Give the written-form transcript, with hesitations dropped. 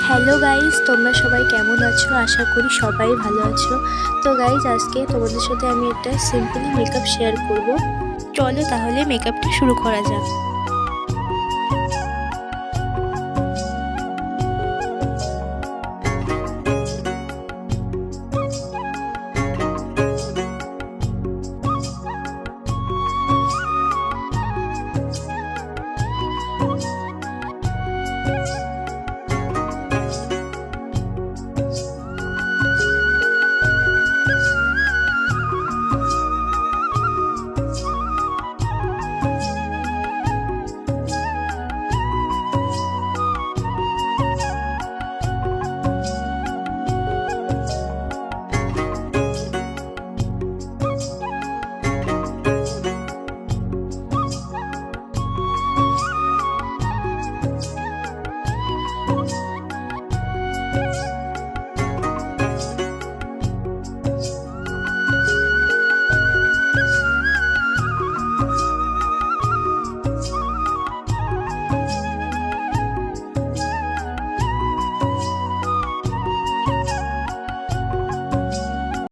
Hello guys, তোমরা সবাই কেমন আছো? আশা করি সবাই ভালো আছো। তো গাইজ, আজকে তোমাদের সাথে আমি একটা সিম্পলি মেকআপ শেয়ার করব। চলো তাহলে মেকআপটা শুরু করা যাক।